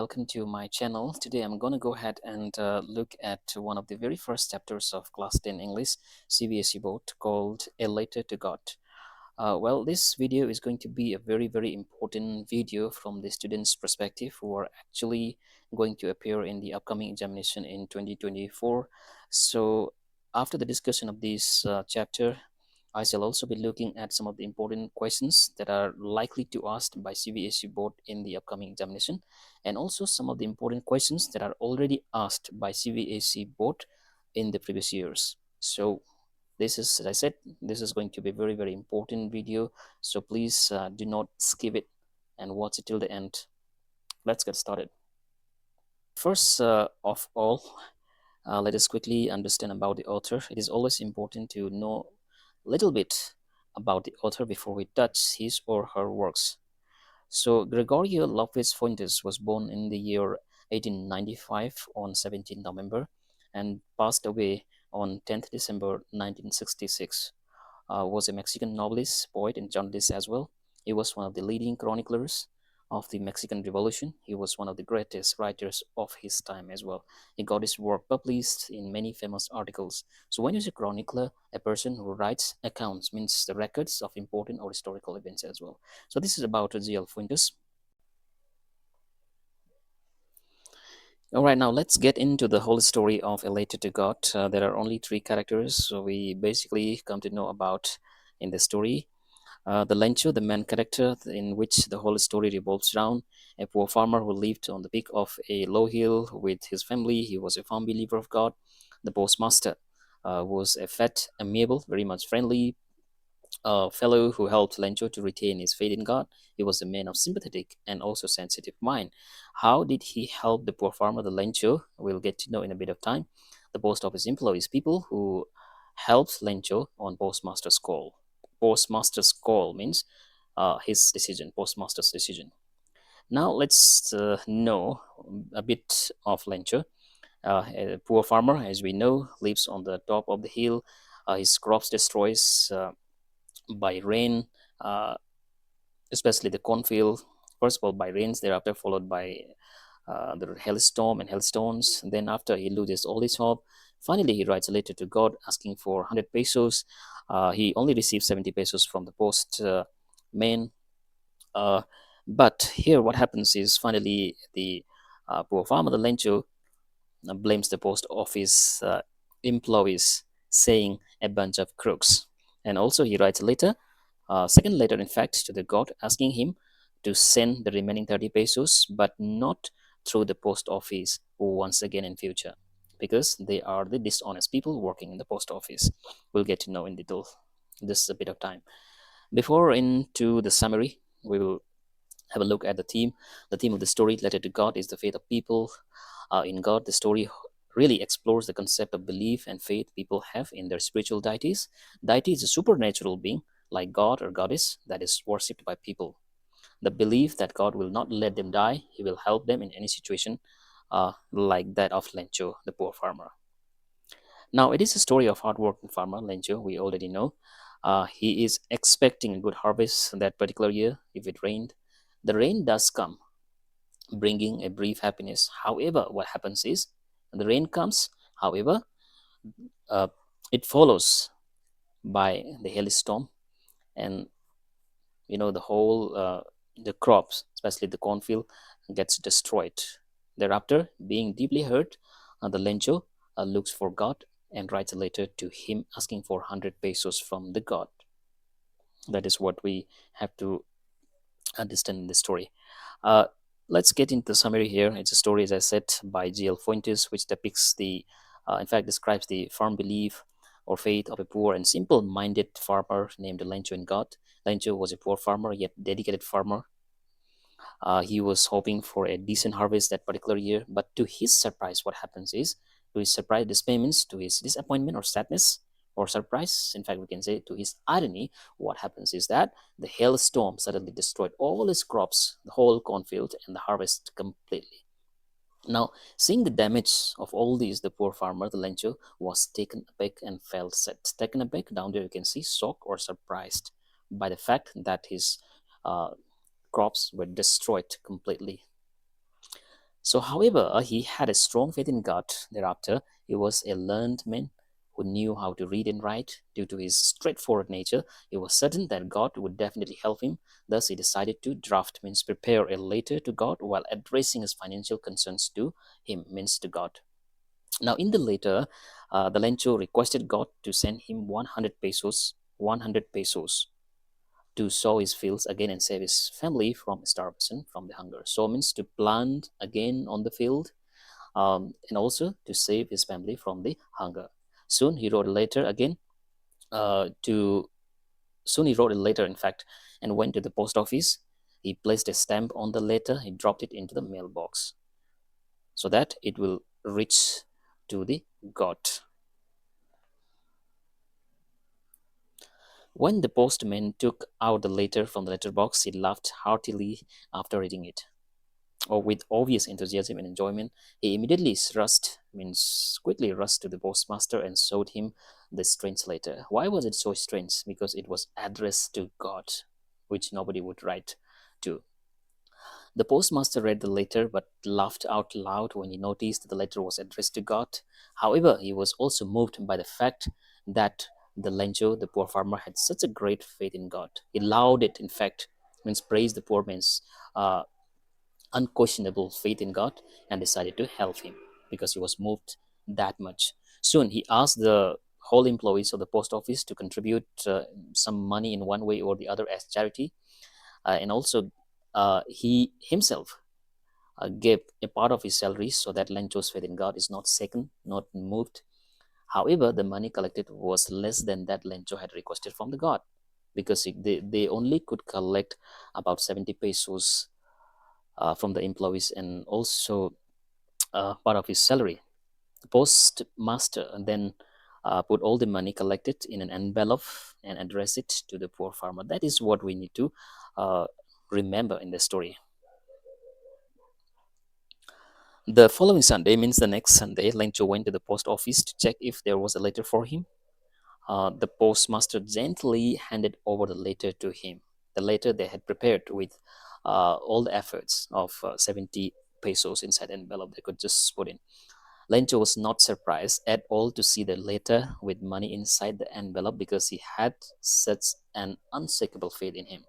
welcome to my channel. Today I'm going to go ahead and look at one of the very first chapters of Class 10 English CBSE-Board called A Letter to God. Well, this video is going to be a very important video from the students' perspective who are actually going to appear in the upcoming examination in 2024. So after the discussion of this chapter, I shall also be looking at some of the important questions that are likely to asked by CBSE-Board in the upcoming examination, and also some of the important questions that are already asked by CBSE-Board in the previous years. So this is, as I said, this is going to be a very important video, so please do not skip it and watch it till the end. Let's get started. First of all, let us quickly understand about the author. It is always important to know a little bit about the author before we touch his or her works. So Gregorio Lopez Fuentes was born in the year 1895 on 17 November and passed away on 10th December 1966. Was a Mexican novelist, poet, and journalist as well. He was one of the leading chroniclers of the Mexican Revolution. He was one of the greatest writers of his time as well. He got his work published in many famous articles. So when you say chronicler, a person who writes accounts, means the records of important or historical events as well. So this is about G.L. Fuentes. All right, now let's get into the whole story of A Letter to God. There are only three characters, so we basically come to know about in the story. The Lencho, the main character in which the whole story revolves around, a poor farmer who lived on the peak of a low hill with his family. He was a firm believer of God. The postmaster was a fat, amiable, very much friendly fellow who helped Lencho to retain his faith in God. He was a man of sympathetic and also sensitive mind. How did he help the poor farmer, the Lencho? We'll get to know in a bit of time. The post office employees, people who helped Lencho on postmaster's call. Postmaster's call means his decision, postmaster's decision. Now let's know a bit of Lencho. A poor farmer, as we know, lives on the top of the hill. His crops destroys by rain, uh, especially the cornfield. First of all, by rains, thereafter followed by the hailstorm and hailstones. Then after he loses all his hope, finally he writes a letter to God asking for 100 pesos. He only receives 70 pesos from the post man. But here what happens is finally the poor farmer, the Lencho, blames the post office employees, saying a bunch of crooks. And also he writes a letter, second letter in fact, to the God asking him to send the remaining 30 pesos, but not through the post office once again in future, because they are the dishonest people working in the post office. We'll get to know in detail. This is a bit of time. Before into the summary, we will have a look at the theme. The theme of the story, Letter to God, is the faith of people in God. The story really explores the concept of belief and faith people have in their spiritual deities. Deity is a supernatural being like God or Goddess that is worshipped by people. The belief that God will not let them die, He will help them in any situation, like that of Lencho, the poor farmer. Now, it is a story of hardworking farmer Lencho, we already know. He is expecting a good harvest that particular year if it rained. The rain does come, bringing a brief happiness. However, what happens is the rain comes, however, uh, it follows by the hailstorm, and the whole the crops, especially the cornfield, gets destroyed. Thereafter, being deeply hurt, the Lencho looks for God and writes a letter to him asking for 100 pesos from the God. That is what we have to understand in the story. Uh, let's get into the summary here. It's a story, as I said, by G.L. Fuentes, which depicts in fact, describes the firm belief or faith of a poor and simple-minded farmer named Lencho in God. Lencho was a poor farmer, yet dedicated farmer. He was hoping for a decent harvest that particular year, but to his surprise, what happens is, to his surprise, disappointment, to his disappointment or sadness or surprise, in fact, we can say to his irony, what happens is that the hailstorm suddenly destroyed all his crops, the whole cornfield, and the harvest completely. Now, seeing the damage of all these, the poor farmer, the Lencho, was taken aback and felt sad. Taken aback, down there you can see shocked or surprised by the fact that his crops were destroyed completely. So, however, he had a strong faith in God. Thereafter, he was a learned man who knew how to read and write. Due to his straightforward nature, he was certain that God would definitely help him. Thus, he decided to draft, means prepare a letter to God while addressing his financial concerns to him, means to God. Now, in the letter, the Lencho requested God to send him 100 pesos to sow his fields again and save his family from starvation, from the hunger. So means to plant again on the field, and also to save his family from the hunger. Soon he wrote a letter again to. Soon he wrote a letter, in fact, and went to the post office. He placed a stamp on the letter. He dropped it into the mailbox so that it will reach to the god. When the postman took out the letter from the letterbox, he laughed heartily after reading it. Or with obvious enthusiasm and enjoyment, he immediately rushed, means quickly rushed to the postmaster and showed him the strange letter. Why was it so strange? Because it was addressed to God, which nobody would write to. The postmaster read the letter but laughed out loud when he noticed the letter was addressed to God. However, he was also moved by the fact that the Lencho, the poor farmer, had such a great faith in God. He lauded, in fact, means praised the poor man's uh, unquestionable faith in God and decided to help him because he was moved that much. Soon he asked the whole employees of the post office to contribute some money in one way or the other as charity, and also he himself gave a part of his salary so that Lencho's faith in God is not shaken, not moved. However, the money collected was less than that Lencho had requested from the God because they only could collect about 70 pesos from the employees and also part of his salary. The postmaster then put all the money collected in an envelope and address it to the poor farmer. That is what we need to uh, remember in the story. The following Sunday, means the next Sunday, Lencho went to the post office to check if there was a letter for him. The postmaster gently handed over the letter to him. The letter they had prepared with all the efforts of 70 pesos inside the envelope they could just put in. Lencho was not surprised at all to see the letter with money inside the envelope because he had such an unshakable faith in him.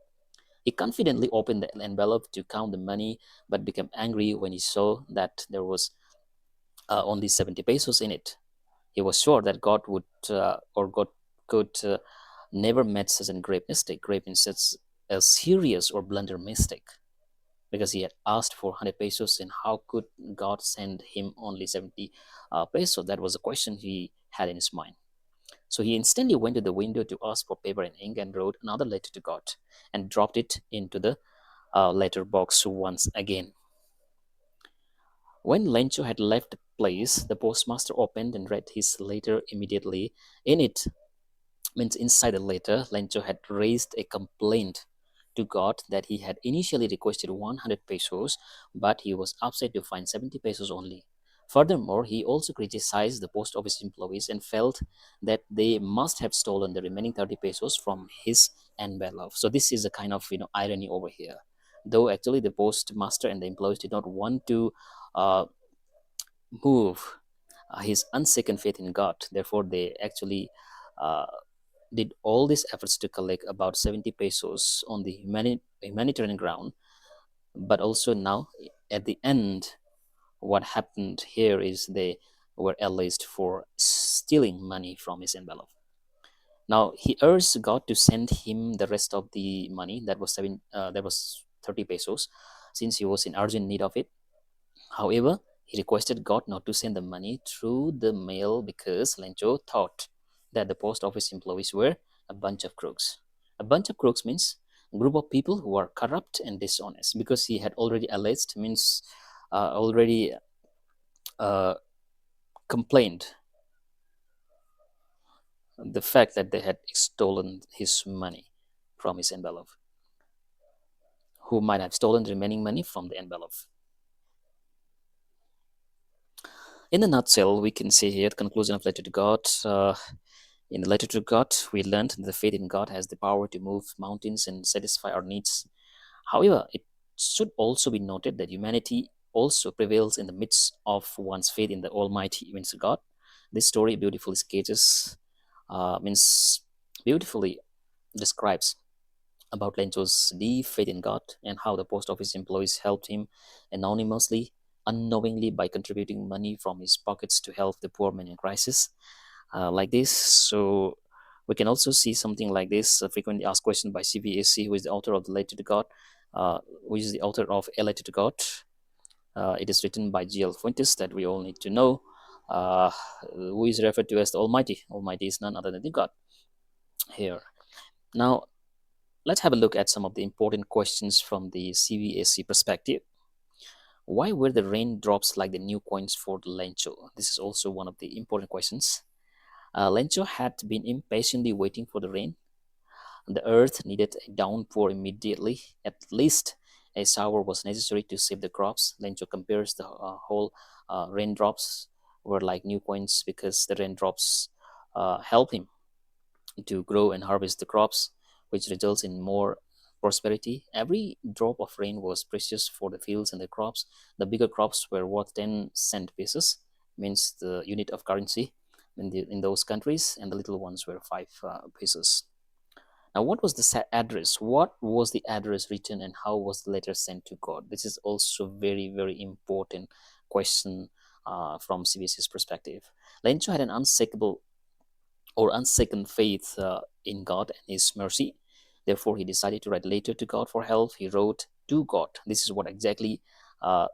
He confidently opened the envelope to count the money, but became angry when he saw that there was only 70 pesos in it. He was sure that God would, or God could never make such a grave mistake, grave in such a serious or blunder mistake, because he had asked for 100 pesos, and how could God send him only 70 pesos? That was a question he had in his mind. So he instantly went to the window to ask for paper and ink and wrote another letter to God and dropped it into the letter box once again. When Lencho had left the place, the postmaster opened and read his letter immediately. In it, means inside the letter, Lencho had raised a complaint to God that he had initially requested 100 pesos, but he was upset to find 70 pesos only. Furthermore, he also criticized the post office employees and felt that they must have stolen the remaining 30 pesos from his envelope. So this is a kind of irony over here. Though actually the postmaster and the employees did not want to uh, move his unshaken faith in God. Therefore, they actually uh, did all these efforts to collect about 70 pesos on the humanitarian ground. But also now, at the end, what happened here is they were alleged for stealing money from his envelope. Now he urged God to send him the rest of the money that was 30 pesos, since he was in urgent need of it. However, he requested God not to send the money through the mail because Lencho thought that the post office employees were a bunch of crooks. A bunch of crooks means a group of people who are corrupt and dishonest, because he had already alleged, means already uh, complained the fact that they had stolen his money from his envelope, who might have stolen the remaining money from the envelope. In a nutshell, we can say here the conclusion of Letter to God. In the letter to God, we learned that the faith in God has the power to move mountains and satisfy our needs. However, it should also be noted that humanity also prevails in the midst of one's faith in the Almighty, means God. This story beautifully sketches, means beautifully describes about Lencho's deep faith in God and how the post office employees helped him anonymously, unknowingly, by contributing money from his pockets to help the poor man in crisis, like this. So we can also see something like this, frequently asked question by CBSE, who is the author of the Letter to God, which is the author of A Letter to God. It is written by G.L. Fuentes, that we all need to know, who is referred to as the Almighty. Almighty is none other than the God here. Now, let's have a look at some of the important questions from the CBSE perspective. Why were the raindrops like the new coins for the Lencho? This is also one of the important questions. Lencho had been impatiently waiting for the rain. The earth needed a downpour immediately. At least a shower was necessary to save the crops. Lencho compares the whole raindrops were like new coins because the raindrops help him to grow and harvest the crops, which results in more prosperity. Every drop of rain was precious for the fields and the crops. The bigger crops were worth 10 cent pieces, means the unit of currency in those countries, and the little ones were 5 pieces. Now, what was the address? What was the address written, and how was the letter sent to God? This is also very, very important question from CBS's perspective. Lencho had an unshakable or unsecond faith in God and His mercy. Therefore, he decided to write a letter to God for help. He wrote to God. This is what exactly uh,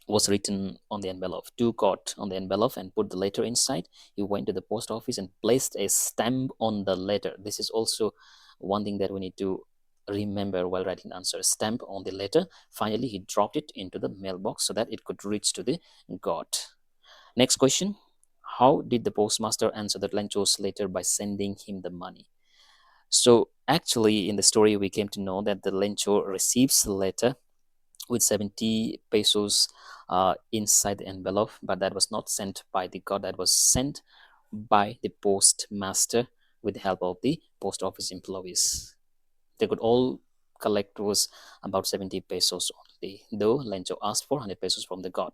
was written on the envelope. To God on the envelope, and put the letter inside. He went to the post office and placed a stamp on the letter. This is also one thing that we need to remember while writing the answer. Stamp on the letter. Finally, he dropped it into the mailbox so that it could reach to the God. Next question. How did the postmaster answer the Lencho's letter? By sending him the money. So actually, in the story, we came to know that the Lencho receives the letter with 70 pesos inside the envelope, but that was not sent by the God. That was sent by the postmaster with the help of the post office employees. They could all collect was about 70 pesos only, though Lencho asked for 100 pesos from the God.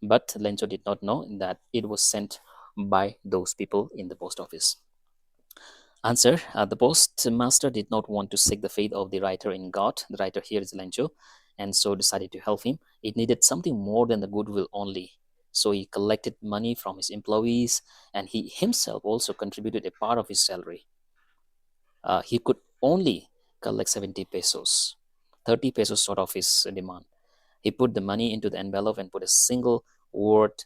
But Lencho did not know that it was sent by those people in the post office. Answer. The postmaster did not want to seek the faith of the writer in God. The writer here is Lencho, and so decided to help him. It needed something more than the goodwill only. So he collected money from his employees, and he himself also contributed a part of his salary. He could only collect 70 pesos, 30 pesos sort of his demand. He put the money into the envelope and put a single word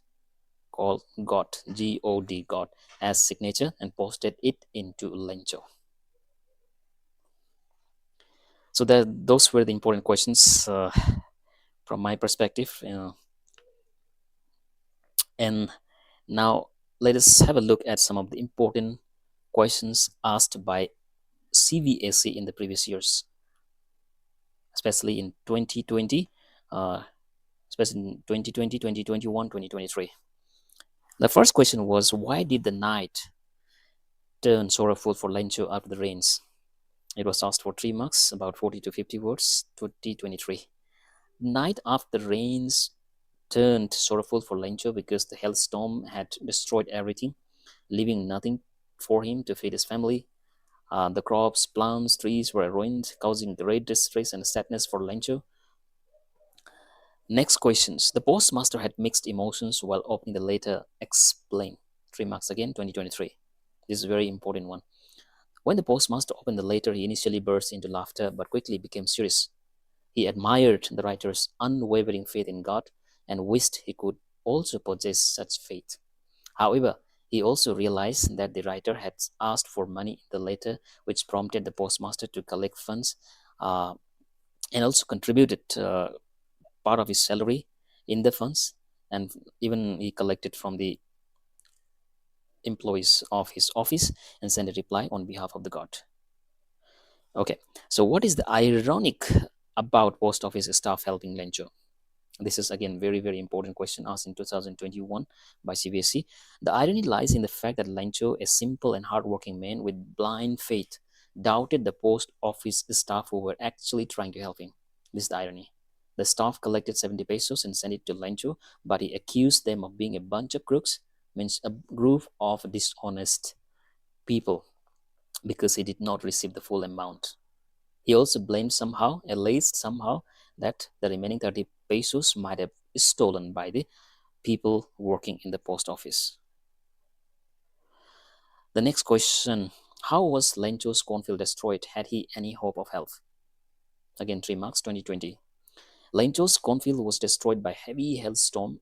called God, G-O-D, God, as signature, and posted it into Lencho. So those were the important questions from my perspective. And now let us have a look at some of the important questions asked by CBSE in the previous years, especially in 2020, especially in 2020, 2021, 2023. The first question was, why did the night turn sorrowful for Lencho after the rains? It was asked for 3 marks, about 40 to 50 words, 2023. Night after rains turned sorrowful for Lencho because the hailstorm had destroyed everything, leaving nothing for him to feed his family. The crops, plants, trees were ruined, causing great distress and sadness for Lencho. Next questions. The postmaster had mixed emotions while opening the letter. Explain. 3 marks again, 2023. This is a very important one. When the postmaster opened the letter, he initially burst into laughter but quickly became serious. He admired the writer's unwavering faith in God and wished he could also possess such faith. However, he also realized that the writer had asked for money in the letter, which prompted the postmaster to collect funds and also contributed part of his salary in the funds, and even he collected from the employees of his office and sent a reply on behalf of the God. Okay, so what is the ironic about post office staff helping Lencho? This is again very, very important question asked in 2021 by CBSE. The irony lies in the fact that Lencho, a simple and hardworking man with blind faith, doubted the post office staff who were actually trying to help him. This is the irony. The staff collected 70 pesos and sent it to Lencho, but he accused them of being a bunch of crooks, means a group of dishonest people, because he did not receive the full amount. He also blamed somehow, alleged somehow, that the remaining 30 pesos might have been stolen by the people working in the post office. The next question: how was Lencho's cornfield destroyed? Had he any hope of health? Again, 3 marks, 2020. Lencho's cornfield was destroyed by heavy hailstorm.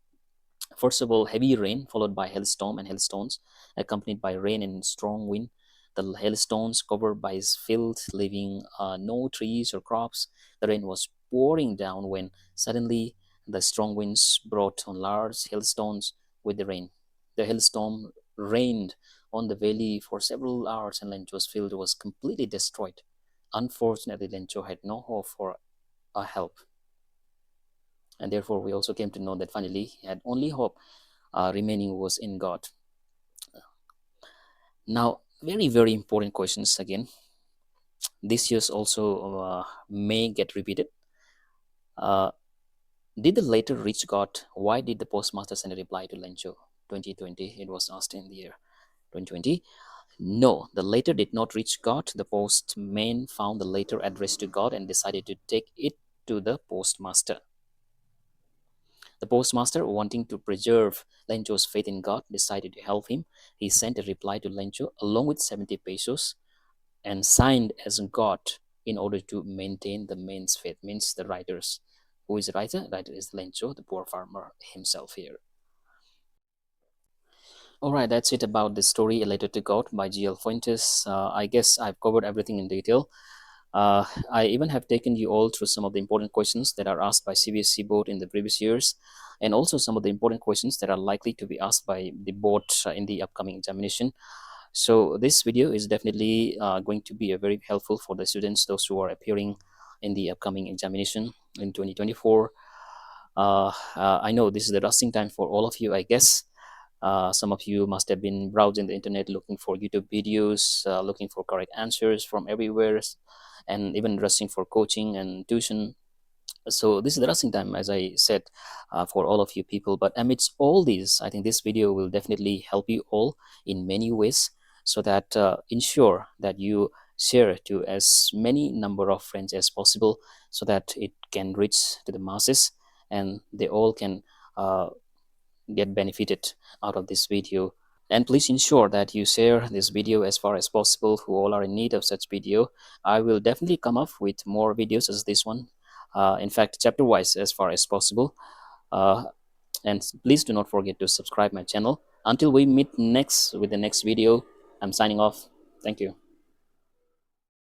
First of all, heavy rain followed by hailstorm and hailstones, accompanied by rain and strong wind. The hailstones covered by his field, leaving no trees or crops. The rain was pouring down when suddenly the strong winds brought on large hailstones with the rain. The hailstorm rained on the valley for several hours, and Lencho's field was completely destroyed. Unfortunately, Lencho had no hope for a help, and therefore we also came to know that finally he had only hope remaining was in God. Now, very, very important questions again. This year's also may get repeated. Uh, did the letter reach God? Why did the postmaster send a reply to Lencho? 2020, it was asked in the year 2020. No, the letter did not reach God. The postman found the letter addressed to God and decided to take it to the postmaster. The postmaster, wanting to preserve Lencho's faith in God, decided to help him. He sent a reply to Lencho along with 70 pesos and signed as God in order to maintain the man's faith. Means the writers. Who is the writer? The writer is Lencho, the poor farmer himself here. All right, that's it about the story A Letter to God by G.L. Fuentes. I guess I've covered everything in detail. I even have taken you all through some of the important questions that are asked by CBSE board in the previous years, and also some of the important questions that are likely to be asked by the board in the upcoming examination. So this video is definitely going to be very helpful for the students, those who are appearing in the upcoming examination in 2024. I know this is the rushing time for all of you, I guess. Some of you must have been browsing the internet looking for YouTube videos, looking for correct answers from everywhere, and even rushing for coaching and tuition. So this is the rushing time, as I said, for all of you people. But amidst all these, I think this video will definitely help you all in many ways, so that ensure that you share to as many number of friends as possible, so that it can reach to the masses and they all can get benefited out of this video. And please ensure that you share this video as far as possible who all are in need of such video. I will definitely come up with more videos as this one, in fact chapter wise as far as possible. uh, and please do not forget to subscribe my channel. Until we meet next with the next video, I'm signing off. Thank you.